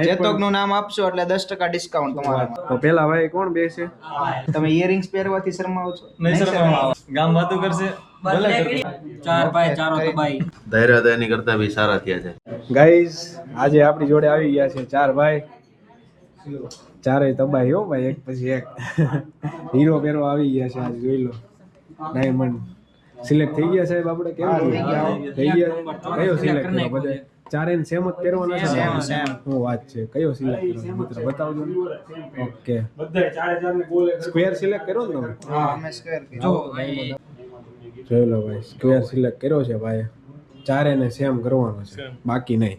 જેતોક નું નામ આપશો એટલે 10% ડિસ્કાઉન્ટ તમારા. તો પેલા ભાઈ કોણ બેસે? તમે ઇયરિંગ્સ પહેરવાથી શરમાવો છો? નહીં શરમાવો. ગામ વાતો કરશે ભલે કરશે. ચાર ભાઈ ચારો તો ભાઈ ધૈર્ય દયની કરતા બી સારા થયા છે. ગાઈઝ આજે આપણી જોડે આવી ગયા છે ચાર ભાઈ, ચારેય તબાહી હો ભાઈ, એક પછી એક હીરો પહેરવા આવી ગયા છે. આજે જોઈ લો ડાયમંડ સિલેક્ટ થઈ ગયા સાહેબ આપણે. કેમ થઈ ગયા? કયો સિલેક્ટ કર્યો? બધા ચારેય સેમ જ પહેરવાના છે? સેમ. શું વાત છે? કયો સિલેક્ટ કર્યો મિત્ર બતાવજો. ઓકે બધા ચારે ચાર ને બોલે સ્ક્વેર સિલેક્ટ કર્યો ને તમે? હા અમે સ્ક્વેર કર્યો. જોઈ લો ભાઈ, સ્ક્વેર સિલેક્ટ કર્યો છે ભાઈ. ચારેને સેમ કરવાનો છે, બાકી નહીં.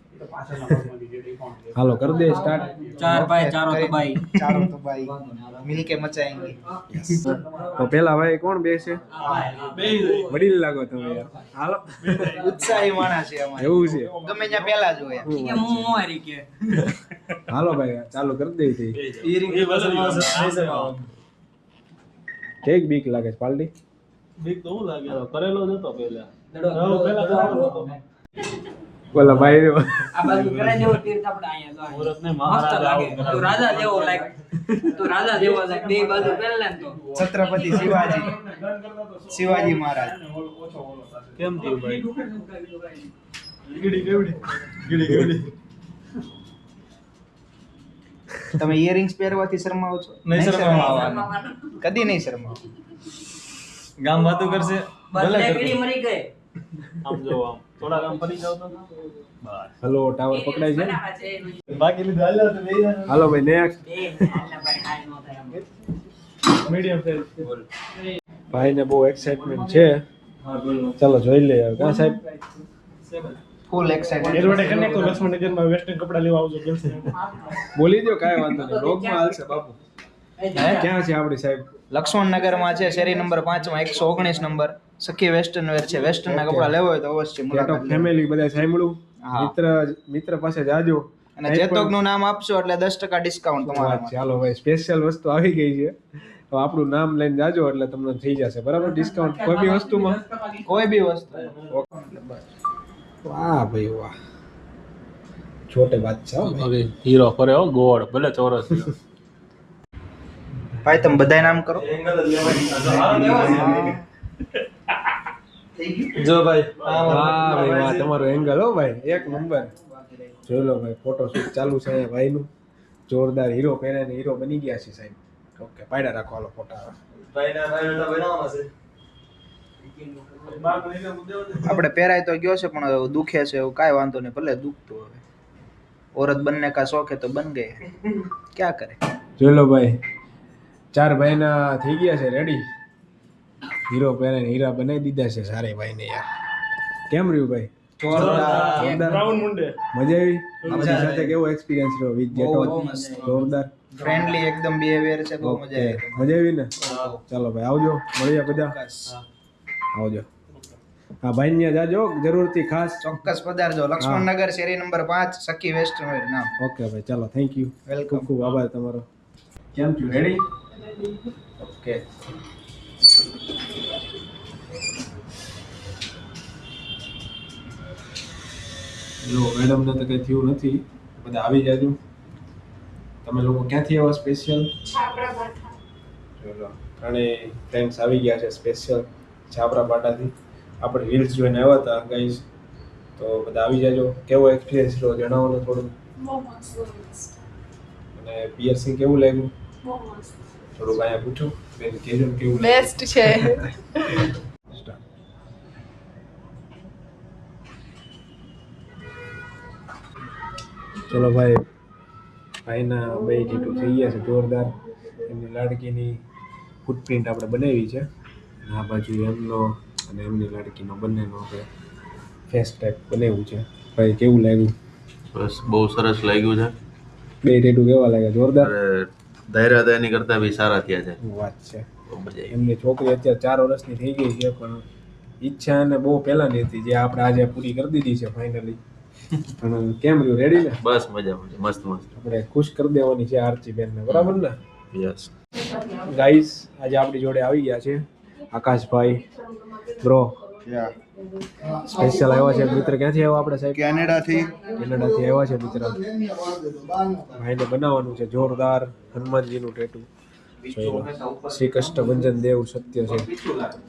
હાલો કરી દે સ્ટાર્ટ. ચાર ભાઈ ચારો તો ભાઈ ચારો તો ભાઈ મિલકે મચાએંગે. તો પેલા ભાઈ કોણ બેસે? વડીલ લાગો તમે યાર. હાલો ઉત્સાહી માણસ છે અમારે. એવું છે? ગમે ત્યાં પહેલા જ હોય. કે હું મોરી કે હાલો ભાઈ ચાલુ કરી દે. થઈ ઈયરિંગ એ વસલ નહીં શરમાવો. કેક બીક લાગે છે પાલડી? બીક તો હું લાગે કરેલો જ હતો પહેલા. પહેલા કરેલો હતો. બોલા ભાઈ રે આ બાજુ કરાઈ દેવો તીર્થ આપણે અહીંયા જો મુરત ને મસ્ત મહારાજ લાગે. તું રાજા જેવો લાગ, તું રાજા જેવો લાગ. બે બાજુ પહેલા ને તો છત્રપતિ શિવાજી મહારાજ. કેમ થયું ભાઈ? ગીડી કેવડી. તમે ઇયરિંગ્સ પહેરવાથી શરમાવો છો? નહીં શરમાવો. કદી નહીં શરમાવો. ગામ વાતો કરશે ભલે બદલે કરશે. કીડી મરી ગઈ. આમ જો આમ થોડા કામ ફરી જાવ તો બસ. હલો ટાવર પકડાય છે? બાકી લીધું હાલ્યા તો બેય હાલો ભાઈ નેક્સ્ટ. Medium size. ભાઈને બહુ એક્સાઇટમેન્ટ છે. ચાલો જોઈ લે કા સાહેબ. ફૂલ એક્સાઇટેડ. એરવડે કને તો લક્ષ્મણનગરમાં વેસ્ટર્ન કપડા લેવા આવજો ગલસે. બોલી દો કાંઈ વાંધો નહીં, બ્લોગમાં હાલશે બાપુ. ક્યાં છે આપણી સાહેબ? લક્ષ્મણનગરમાં છે, શેરી નંબર 5 માં 119 નંબર. સખી વેસ્ટર્ન વેર છે. વેસ્ટર્ન ના કપડા લેવા હોય તો અવશ્ય મુલાકાત લેજો. ફેમિલી બધા સાંભળ્યું. હા. મિત્ર પાસે જાજો. અને જેતોક નું નામ આપશો એટલે 10% ડિસ્કાઉન્ટ તમારા. ચાલો ભાઈ સ્પેશિયલ વસ્તુ આવી ગઈ છે, તો આપણું નામ લઈને જાજો એટલે તમને થઈ જશે બરાબર ડિસ્કાઉન્ટ કોઈ બી વસ્તુમાં. કોઈ બી વસ્તુ. વાહ ભાઈ વાહ, છોટે બાદશાહ હો ભાઈ. હીરો ફરે હો ગોળ ભલે ચોરસ. ભાઈ તમે બધાય નામ કરો. જો ભાઈ વાહ ભાઈ વાહ, તમારો એંગલ હો ભાઈ એક નંબર. જોઈ લો ભાઈ ફોટો શૂટ ચાલુ છે અહીંયા ભાઈનું. જોરદાર હીરો પહેરીને હીરો બની ગયા છે સાહેબ. ઓકે પાયડા રાખો હાલો ફોટા. આપણે પહેરાય તો ગયો છે પણ હવે દુખે છે એવું કાંઈ વાંધો નહીં, ભલે દુખતું હવે. औरत बनने का शौक है तो बन गए, क्या करे. જોઈ લો ભાઈ ચાર ભાઈના થઈ ગયા છે રેડી. હીરો પહેરીને હીરા બનાવી દીધા છે સારે ભાઈને યાર. કેમ રહ્યું ભાઈ? જોરદાર. બ્રાઉન મુંડે મજા આવી? આપણી સાથે કેવો એક્સપિરિયન્સ રહ્યો વિથ જેટો? જોરદાર ફ્રેન્ડલી એકદમ બિહેવિયર છે, બહુ મજા આવી. મજા આવી ને? ચાલો ભાઈ આવજો, મળીએ બધા. આવજો. હા ભાઈ ને જાજો જરૂરથી ખાસ. ચોક્કસ પધારજો. લક્ષ્મણનગર શેરી નંબર 5 સખી વેસ્ટર્ન વેર નામ. ઓકે ભાઈ ચાલો થેન્ક યુ. વેલકમ. ખૂબ ખૂબ આભાર તમારો. કેમ છું રેડી? ઓકે જો મેડમને તો કંઈ થયું નથી, બધા આવી જાજો. તમે લોકો ક્યાંથી આવ્યા સ્પેશિયલ? ચલો અને ફ્રેન્ડ્સ આવી ગયા છે સ્પેશિયલ છાપરાબાટાથી. આપણે રીલ્સ જોઈને આવ્યા હતા ગાઈઝ, તો બધા આવી જાજો. કેવો એક્સપિરિયન્સ રહ્યો જણાવો ને થોડું. અને પિયર્સિંગ કેવું લાગ્યું? થોડુંક અહીંયા પૂછો બેન, કહેજો ને કેવું બેસ્ટ છે. ચલો ભાઈ, ભાઈના બે ટેટુ થઈ ગયા છે જોરદાર. એમની લાડકીની ફૂટપ્રિન્ટ આપણે બનાવી છે. આ બાજુ એમનો અને એમની લાડકીનો બંનેનો આપણે ફેસ ટાઈપ બનાવ્યું છે. ભાઈ કેવું લાગ્યું? બસ બહુ સરસ લાગ્યું છે. બે ટેટુ કેવા લાગ્યા? જોરદાર. ધૈર્ય દયની કરતા બી સારા થયા છે. વાત છે. બહુ મજા આવી. એમની છોકરી અત્યારે 4 વર્ષની થઈ ગઈ છે, પણ ઈચ્છા અને બહુ પહેલાંની હતી જે આપણે આજે પૂરી કરી દીધી છે ફાઇનલી. પણ કેમ રહ્યું? રેડી ને? બસ મજા મસ્ત મસ્ત. આપણે ખુશ કરી દેવાની છે આરતી બેનને, બરાબર ને? યસ. ગાઈસ આજે આપણી જોડે આવી ગયા છે આકાશભાઈ બ્રો. સ્પેશિયલ આવ્યા છે મિત્ર. ક્યાંથી આવ્યા આપણે સાહેબ? કેનેડાથી. કેનેડાથી આવ્યા છે મિત્ર. ભાઈને બનાવવાનું છે જોરદાર હનુમાનજીનું ટેટુ. શ્રી કષ્ટભંજન દેવ સત્ય છે.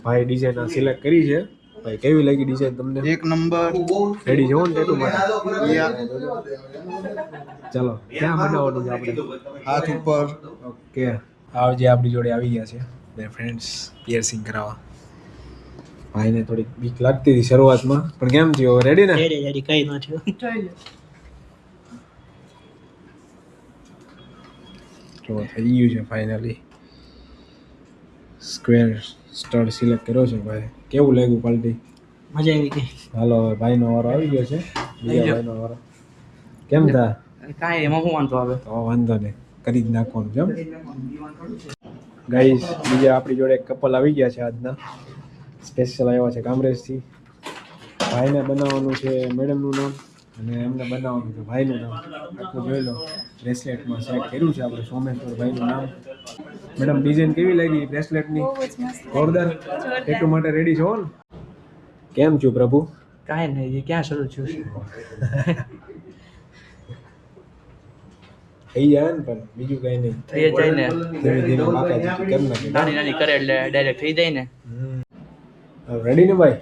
ભાઈ ડિઝાઇન આ સિલેક્ટ કરી છે. ભાઈ કેવી લાગી ડિઝાઇન તમને? એક નંબર. રેડી છો ને ટેટુ માટે? યા. ચાલો ક્યાં બનાવવાનું છે આપણે? હાથ ઉપર. ઓકે આ જે આપણી જોડે આવી ગયા છે બે ફ્રેન્ડ્સ પિયર્સિંગ કરાવવા. ભાઈને થોડીક બીક લાગતી હતી શરૂઆતમાં, પણ કેમ થયું? રેડી ને? રેડી કઈ ન થયું. તો થઈ ગયું છે ફાઇનલી. સ્ક્વેર સ્ટડ સિલેક્ટ કર્યો છે ભાઈ. કેવું લાગ્યું ક્વોલિટી? મજા આવી ગઈ. હાલો હવે ભાઈનો વારો આવી ગયો છે. બીજા ભાઈનો વારો. કેમ થા? કાંઈ એમાં શું વાંધો આવે? તો વાંધો નહીં, કરી જ નાખવાનું છે. ગાઈઝ બીજા આપણી જોડે એક કપલ આવી ગયા છે આજના. સ્પેશિયલ આવ્યા છે કામરેજથી. ભાઈને બનાવવાનું છે મેડમનું નામ અને એમને બનાવવાનું છે ભાઈનું નામ. આખું જોઈ લો બ્રેસલેટમાં સેટ કર્યું છે આપણે સોમેશ્વર ભાઈનું નામ. મેડમ ડિઝાઇન કેવી લાગી બ્રેસલેટની? જોરદાર. ટેટુ માટે રેડી છો ને? કેમ છું પ્રભુ? કાંઈ નહીં, એ ક્યાં શરૂ થયું છે? થઈ જાય ને, પણ બીજું કઈ નહીં. થઈ જાય ને, ધીમે ધીમે બાકાજી કરી નાખે. નાની નાની કરે એટલે ડાયરેક્ટ થઈ જાય ને. રેડી ને ભાઈ?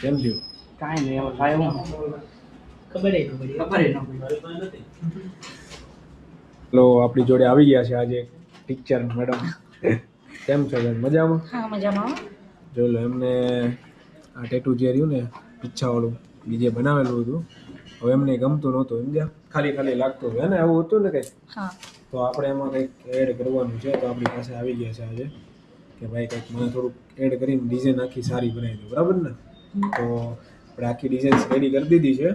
કેમ થયું? કાંઈ નહીં, હવે થાય હું ખબર ન પડી. લો આપણી જોડે આવી ગયા છે આજે ટીચર મેડમ. કેમ છો બેન? મજામાં? હા મજામાં. જો લો એમને આ ટેટુ જે રહ્યું ને પીછાવાળું બીજે બનાવેલું હતું, હવે એમને ગમતું નહોતું સમજ્યા, ખાલી ખાલી લાગતું હતું ને એવું હતું ને કંઈક. હા તો આપણે એમાં કંઈક એડ કરવાનું છે, તો આપણી પાસે આવી ગયા છે આજે કે ભાઈ કંઈક મને થોડુંક એડ કરીને ડિઝાઇન આખી સારી બનાવી દો, બરાબર ને? તો આપણે આખી ડિઝાઇન રેડી કરી દીધી છે.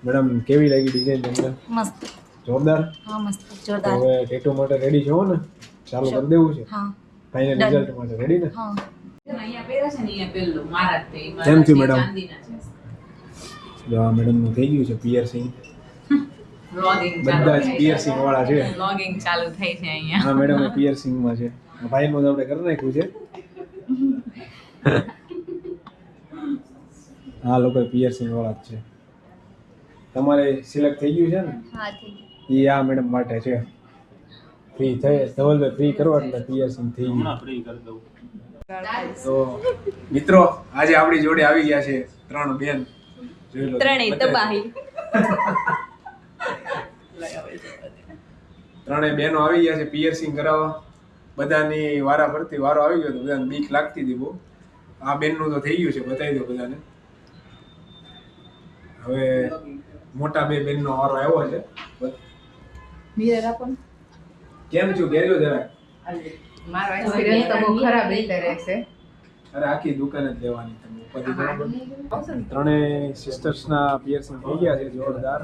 મેડમ કેવી લાગી ડિઝાઇન તમને? મસ્ત. જોરદાર. હા મસ્ત તો જોરદાર. હવે ટેટુ માટે રેડી છો ને? ચાલુ કરી દેવું છે હા ફાઇનલ Done. રિઝલ્ટ માટે? રેડી ને? હા. કેમ છે મેડમ? જો આ મેડમનું થઈ ગયું છે પિયર્સિંગ. બધા જ પિયર્સિંગ વાળા છે. વ્લોગિંગ ચાલુ થઈ છે અહીંયા. હા મેડમ પિયર્સિંગમાં છે. ભાઈનું આપણે કરી નાખ્યું છે. આ લોકો પિયર્સિંગ વાળા જ છે. તમારે સિલેક્ટ થઈ ગયું છે ને? હા ઠીક. એ આ મેડમ માટે છે. ફ્રી થઈ ધવલભાઈ ફ્રી કરવા એટલે પિયર્સિંગ થઈ ગયું. ફ્રી કરી દઉં. તો મિત્રો આજે આપણી જોડે આવી ગયા છે 3 બેન. જોઈ લો ત્રણેય તબાહી. ત્રણેય બહેનો આવી ગયા છે પિયર્સિંગ કરાવવા. બધાની વારા ફરતી વારો આવી ગયો તો બધાને બીક લાગતી હતી બહુ. આ બેનનું તો થઈ ગયું છે, બતાવી દો બધાને. હવે મોટા બે બેનનો વારો આવ્યો છે. મિરર આપો ને. કેમ છું કહેજો જરા. મારો એક્સપિરિયન્સ તો બહુ ખરાબ રીતે રહેશે. અરે આખી દુકાન જ લેવાની તમે ઉપાધિ બરાબર. ત્રણેય સિસ્ટર્સના પિયર્સિંગ થઈ ગયા છે જોરદાર.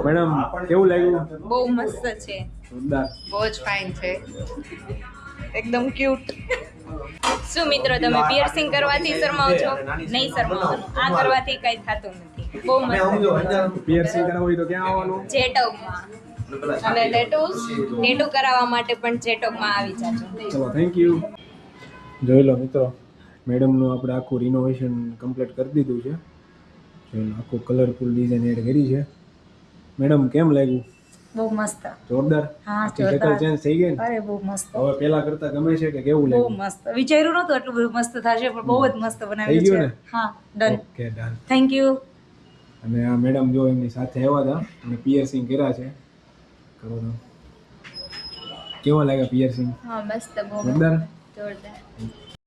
મેડમ કેવું લાગ્યું? બહુ મસ્ત છે, જોરદાર. બહુ જ ફાઇન છે, એકદમ ક્યુટ. શું મિત્રો તમે પિયર્સિંગ કરવાથી શરમાવ છો? નહીં શરમાવાનું, આ કરવાથી કઈ થતું નથી. બહુ મસ્ત. પિયર્સિંગ કરાવવું હોય તો ક્યાં આવવાનું? જેટોકમાં અને ટેટુ કરાવવા માટે પણ જેટોકમાં આવી જાજો. ચલો થેન્ક યુ. જોઈ લો મિત્રો મેડમનું આપણે આખું રિનોવેશન કમ્પ્લીટ કરી દીધું છે. જોઈ લો આખું કલરફુલ ડિઝાઇન એડ કરી છે. મેડમ કેમ લાગ્યું? બહુ મસ્ત. જોરદાર. હા આખી શકલ જોરદાર. ચેન્જ થઈ ગઈ ને? અરે બહુ મસ્ત. હવે પેલા કરતા ગમે છે કે કેવું બહુ લાગ્યું? મસ્ત. વિચાર્યું નહોતું એટલું બધું મસ્ત થશે પણ બહુ જ મસ્ત થઈ બનાવ્યું ગયું છે. ને? હા done. Okay done. Thank you. અને આ મેડમ જો એમની સાથે આવ્યા હતા અને પિયર્સિંગ કર્યા છે. કરો તો કેવા લાગ્યા પિયર્સિંગ? હા મસ્ત, બહુ જોરદાર. જોરદાર.